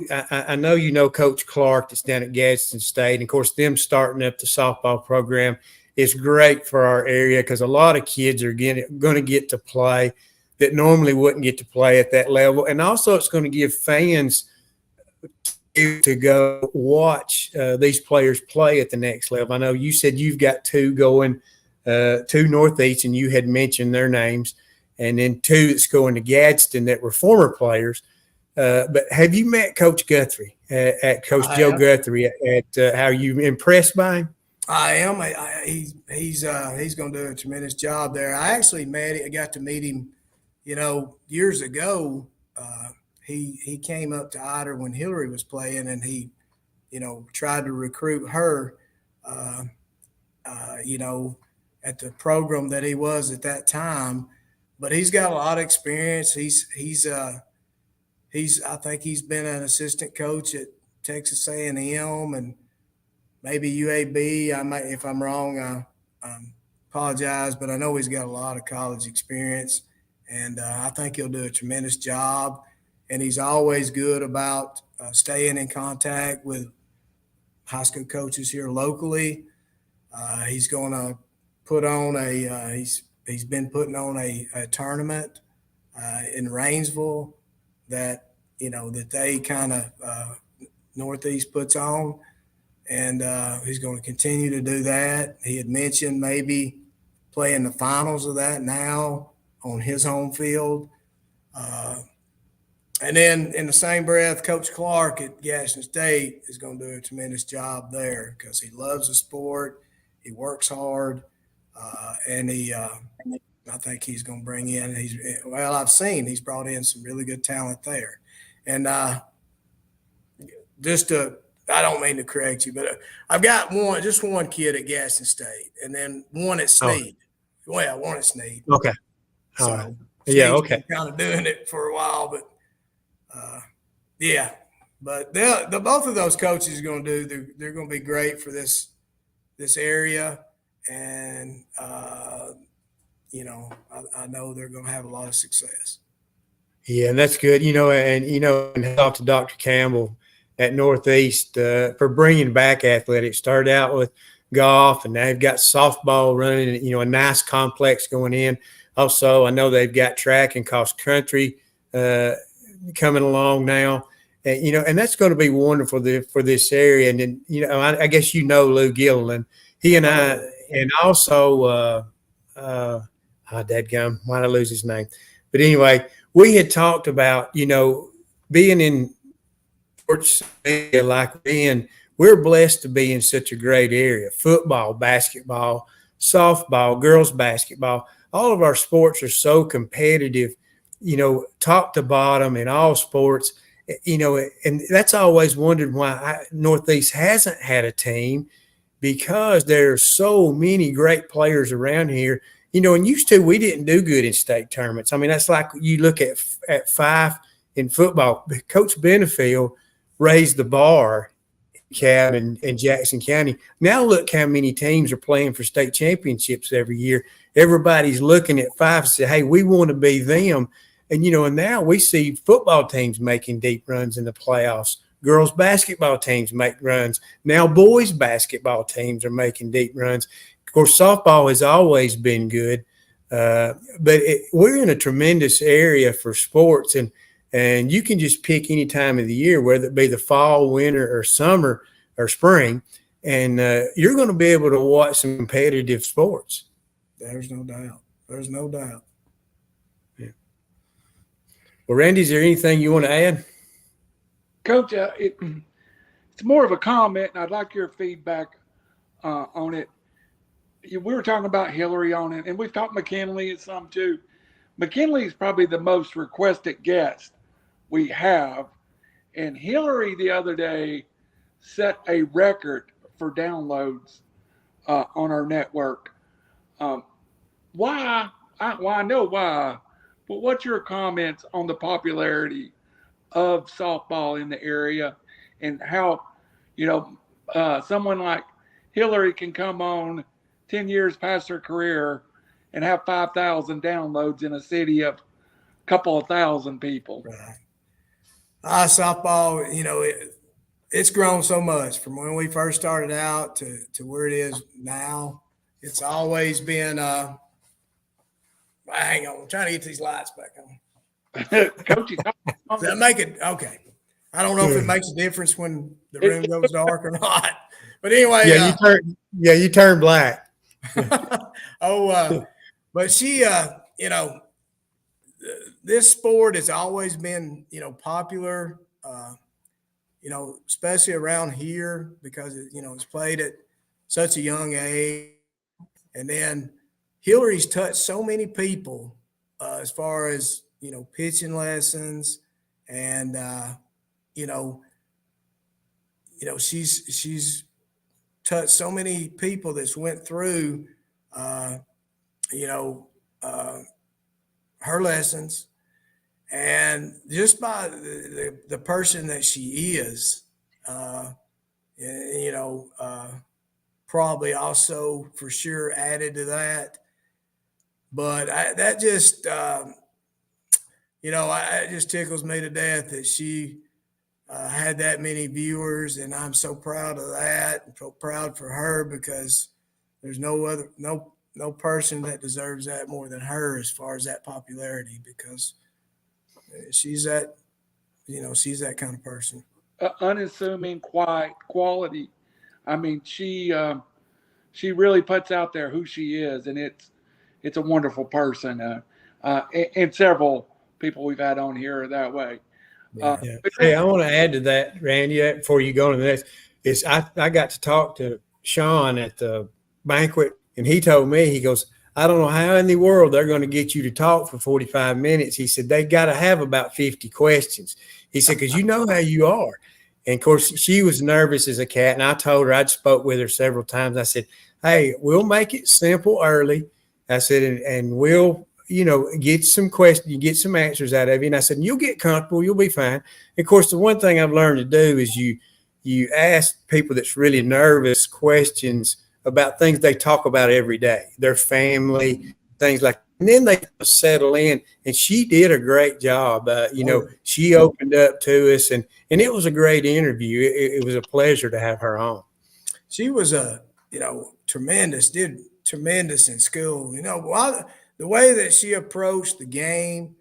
Coach Clark that's down at Gadsden State. And, of course, them starting up the softball program is great for our area because a lot of kids are going to get to play that normally wouldn't get to play at that level. And also it's going to give fans to go watch these players play at the next level. I know you said you've got 2 going to Northeast, and you had mentioned their names, and then 2 that's going to Gadsden that were former players. But have you met Coach Guthrie, at Coach Joe Guthrie? At how are you impressed by him? I am. He's going to do a tremendous job there. I actually got to meet him, years ago. He came up to Ider when Hillary was playing, and he, tried to recruit her, at the program that he was at that time. But he's got a lot of experience. I think he's been an assistant coach at Texas A&M and maybe UAB. If I'm wrong, I apologize, but I know he's got a lot of college experience, and I think he'll do a tremendous job. And he's always good about staying in contact with high school coaches here locally. He's going to put on he's been putting on a tournament in Rainsville that they kind of Northeast puts on, and he's going to continue to do that. He had mentioned maybe playing the finals of that now on his home field. And then in the same breath, Coach Clark at Gadsden State is going to do a tremendous job there because he loves the sport. He works hard. And I think he's going to bring in. I've seen he's brought in some really good talent there. And I don't mean to correct you, but I've got just one kid at Gaston State, and then one at Snead. Oh. Well, one at Snead. Okay. So, all right. Yeah. Okay. Kind of doing it for a while, but yeah. But both of those coaches are going to do. They're going to be great for this area, and I know they're going to have a lot of success. Yeah, and that's good. And talk to Dr. Campbell at Northeast for bringing back athletics. Started out with golf, and now they've got softball running. A nice complex going in. Also, I know they've got track and cross country coming along now. And that's going to be wonderful for this area. And then, I guess Lou Gilliland. He and I, and also, dadgum, why did I lose his name? But anyway, we had talked about, being in sports media like we're blessed to be in such a great area. Football, basketball, softball, girls basketball. All of our sports are so competitive, top to bottom in all sports. And that's always wondered why Northeast hasn't had a team, because there's so many great players around here. And used to, we didn't do good in state tournaments. I mean, that's like you look at Fife in football. Coach Benefield raised the bar in Cab and Jackson County. Now look how many teams are playing for state championships every year. Everybody's looking at Fife and say, hey, we want to be them. And, and now we see football teams making deep runs in the playoffs. Girls basketball teams make runs. Now boys basketball teams are making deep runs. Of course, softball has always been good. But we're in a tremendous area for sports. And you can just pick any time of the year, whether it be the fall, winter, or summer, or spring. And you're going to be able to watch some competitive sports. There's no doubt. There's no doubt. Well, Randy, is there anything you want to add? Coach, it's more of a comment, and I'd like your feedback on it. We were talking about Hillary on it, and we've talked McKinley and some too. McKinley is probably the most requested guest we have, and Hillary the other day set a record for downloads on our network. Why? I know why. But what's your comments on the popularity of softball in the area, and how, someone like Hillary can come on 10 years past her career and have 5,000 downloads in a city of a couple of thousand people? Right. Softball, it's grown so much from when we first started out to where it is now. It's always been hang on, I'm trying to get these lights back on. Coach, does that make it okay? I don't know if it makes a difference when the room goes dark or not. But anyway, you turn black. But she, this sport has always been, popular, especially around here because it's played at such a young age, and then Hillary's touched so many people as far as, pitching lessons, and, she's touched so many people that's went through, her lessons, and just by the person that she is, probably also for sure added to that. But that just, it just tickles me to death that she had that many viewers, and I'm so proud of that. I'm so proud for her, because there's no person that deserves that more than her as far as that popularity, because she's that kind of person. Unassuming, quiet, quality. I mean, she really puts out there who she is, and it's a wonderful person. And several people we've had on here are that way. Hey, I want to add to that, Randy, before you go to the next. I got to talk to Sean at the banquet And he told me, he goes, I don't know how in the world they're going to get you to talk for 45 minutes. He said, they got to have about 50 questions. He said, because you know how you are. And of course, she was nervous as a cat. And I told her, I'd spoke with her several times. I said, hey, we'll make it simple early. I said, and we'll, get some questions, you get some answers out of you. And I said, you'll get comfortable, you'll be fine. And of course, the one thing I've learned to do is you ask people that's really nervous questions about things they talk about every day, their family, things like that. And then they settle in. And she did a great job. She opened up to us, and it was a great interview. It was a pleasure to have her on. She was tremendous in school. The way that she approached the game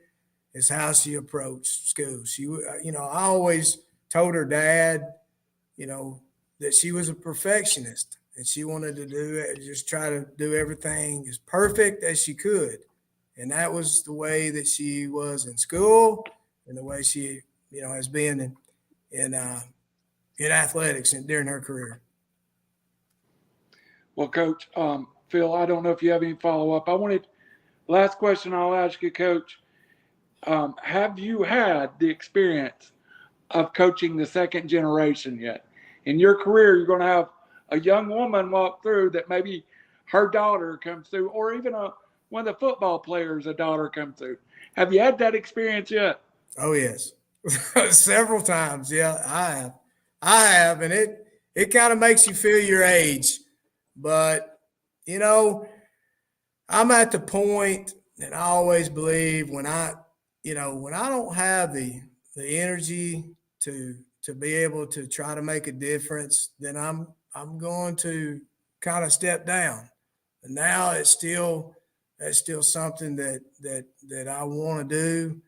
is how she approached school. She, I always told her dad, that she was a perfectionist and she wanted to do it, just try to do everything as perfect as she could. And that was the way that she was in school and the way she, has been in athletics and during her career. Well, Coach, Phil, I don't know if you have any follow-up. Last question I'll ask you, Coach. Have you had the experience of coaching the second generation yet? In your career, you're going to have a young woman walk through that maybe her daughter comes through, or even one of the football players, a daughter comes through. Have you had that experience yet? Oh, yes. Several times. Yeah, I have. And it kind of makes you feel your age. But, I'm at the point, and I always believe when I don't have the energy to be able to try to make a difference, then I'm going to kind of step down. And now that's still something that I want to do.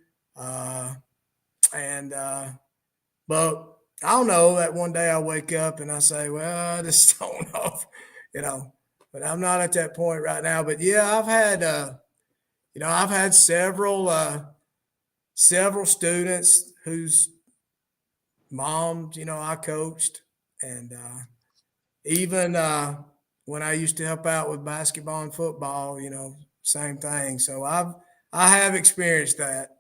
But I'll know that one day I wake up and I say, well, I just don't know, but I'm not at that point right now. But yeah, I've had several students whose moms, I coached, and even when I used to help out with basketball and football, same thing. So I have experienced that.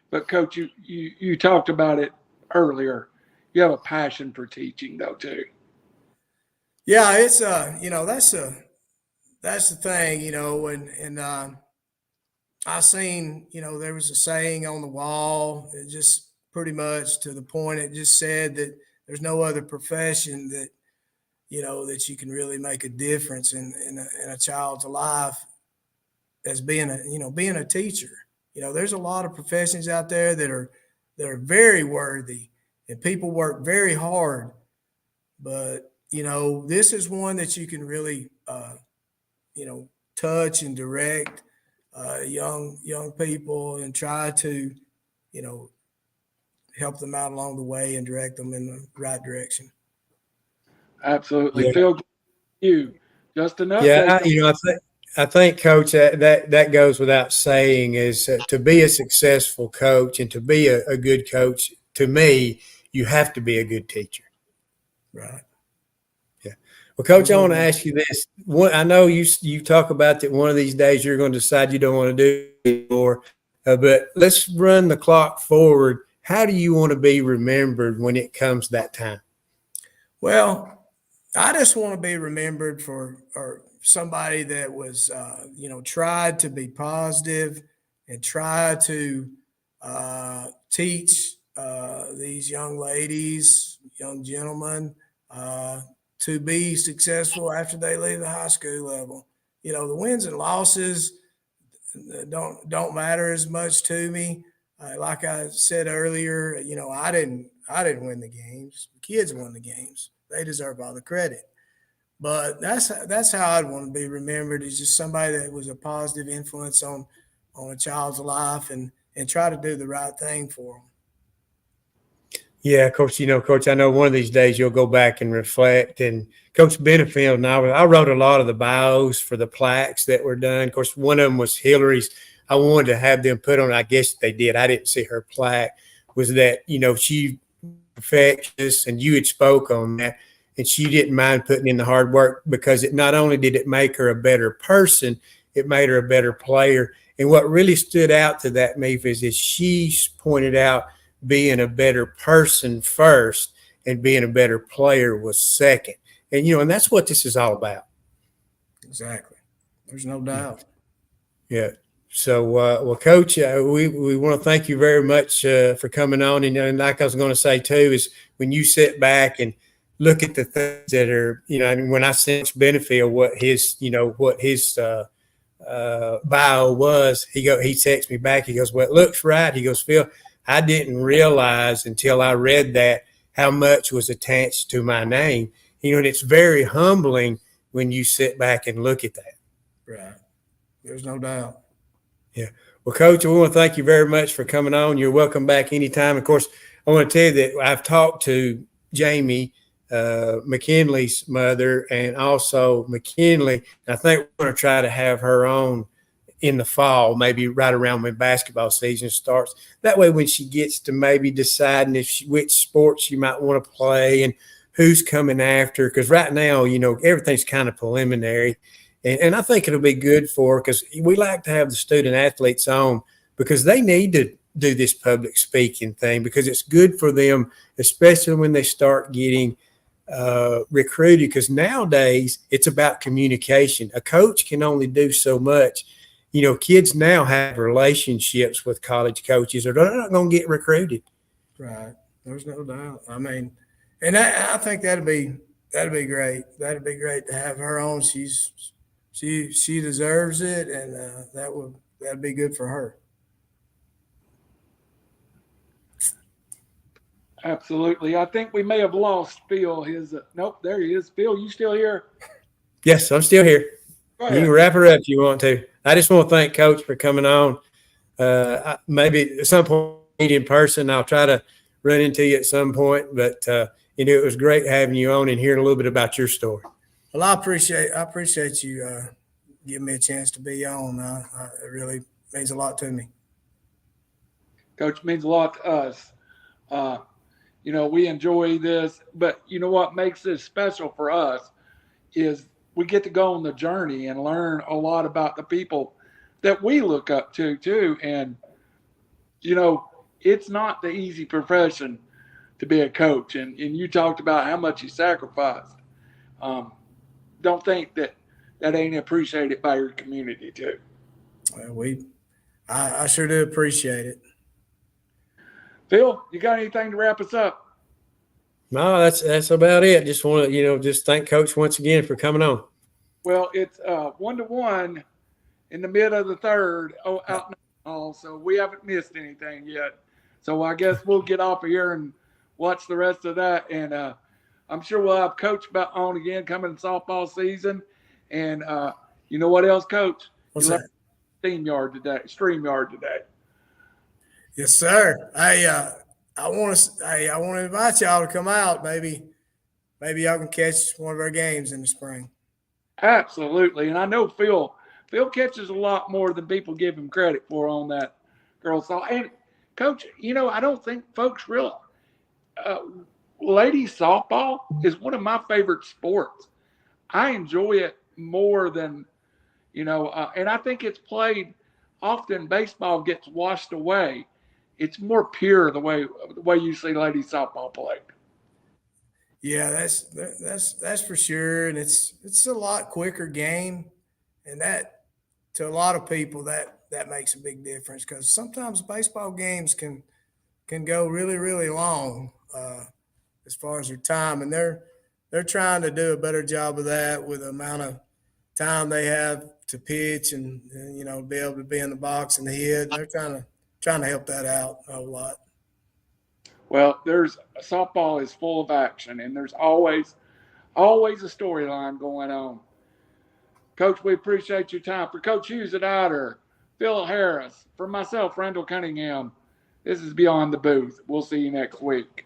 But Coach, you talked about it earlier. You have a passion for teaching, though, too. Yeah, it's that's the thing, and I seen, there was a saying on the wall, it just pretty much to the point, it just said that there's no other profession that, that you can really make a difference in a child's life as being a teacher. There's a lot of professions out there that are very worthy and people work very hard, but this is one that you can really, touch and direct young people and try to, help them out along the way and direct them in the right direction. Absolutely. Yeah. Phil, you just enough. Yeah, I think, Coach, that goes without saying is to be a successful coach and to be a good coach, to me, you have to be a good teacher. Right. Yeah. Well, Coach, I want to ask you this. I know you talk about that one of these days you're going to decide you don't want to do it anymore, but let's run the clock forward. How do you want to be remembered when it comes that time? Well, I just want to be remembered for somebody that was, tried to be positive and try to teach these young ladies, young gentlemen, to be successful after they leave the high school level. The wins and losses don't matter as much to me. Like I said earlier, I didn't win the games. The kids won the games. They deserve all the credit. But that's how I'd want to be remembered, is just somebody that was a positive influence on a child's life and try to do the right thing for them. Yeah, Coach, Coach, I know one of these days you'll go back and reflect. And Coach Benefield and I wrote a lot of the bios for the plaques that were done. Of course, one of them was Hillary's. I wanted to have them put on, I guess they did. I didn't see her plaque, was that, she perfectionist, and you had spoke on that. and she didn't mind putting in the hard work because it not only did it make her a better person, it made her a better player. And what really stood out to that, Memphis, is she pointed out being a better person first and being a better player was second. And, and that's what this is all about. Exactly. There's no doubt. Yeah. So, well, Coach, we want to thank you very much for coming on. And like I was going to say, too, is when you sit back and look at the things that are, and when I sent Benefield what his bio was, he texts me back. He goes, well, it looks right. He goes, Phil, I didn't realize until I read that how much was attached to my name. And it's very humbling when you sit back and look at that. Right. There's no doubt. Yeah. Well, Coach, we want to thank you very much for coming on. You're welcome back anytime. Of course, I want to tell you that I've talked to Jamie, McKinley's mother, and also McKinley. I think we're going to try to have her on in the fall, maybe right around when basketball season starts. That way, when she gets to maybe deciding which sports she might want to play and who's coming after, because right now, everything's kind of preliminary. And I think it'll be good for her because we like to have the student athletes on because they need to do this public speaking thing because it's good for them, especially when they start getting recruited, because nowadays it's about communication. A coach can only do so much. Kids now have relationships with college coaches or they're not going to get recruited. Right. There's no doubt. I mean, and I think that'd be great. That'd be great to have her on. She deserves it, and that'd be good for her. Absolutely. I think we may have lost Phil. Nope, there he is. Phil, you still here? Yes, I'm still here. You can wrap her up if you want to. I just want to thank Coach for coming on. Maybe at some point meet in person. I'll try to run into you at some point, but it was great having you on and hearing a little bit about your story. Well, I appreciate you giving me a chance to be on. It really means a lot to me. Coach, means a lot to us. We enjoy this, but what makes this special for us is we get to go on the journey and learn a lot about the people that we look up to too. And, it's not the easy profession to be a coach. And you talked about how much you sacrificed. Don't think that ain't appreciated by your community too. Well, I sure do appreciate it. Phil, you got anything to wrap us up? No, that's about it. Just want to, just thank Coach once again for coming on. Well, it's 1-1 in the mid of the third out in the hall, so we haven't missed anything yet. So I guess we'll get off of here and watch the rest of that. And I'm sure we'll have Coach back on again coming in softball season. And you know what else, Coach? What's that? StreamYard today. Yes, sir. I want to invite y'all to come out. Maybe y'all can catch one of our games in the spring. Absolutely. And I know Phil catches a lot more than people give him credit for on that girls' softball. And Coach, I don't think folks realize ladies softball is one of my favorite sports. I enjoy it more than, and I think it's played often. Baseball gets washed away. It's more pure the way you see ladies softball played. Yeah, that's for sure, and it's a lot quicker game, and that to a lot of people that makes a big difference because sometimes baseball games can go really, really long as far as their time, and they're trying to do a better job of that with the amount of time they have to pitch and be able to be in the box and hit. They're trying to help that out a lot. Well, softball is full of action, and there's always a storyline going on. Coach, we appreciate your time. For Coach Hughes at Ider, Phil Harris, for myself, Randall Cunningham, this is Beyond the Booth. We'll see you next week.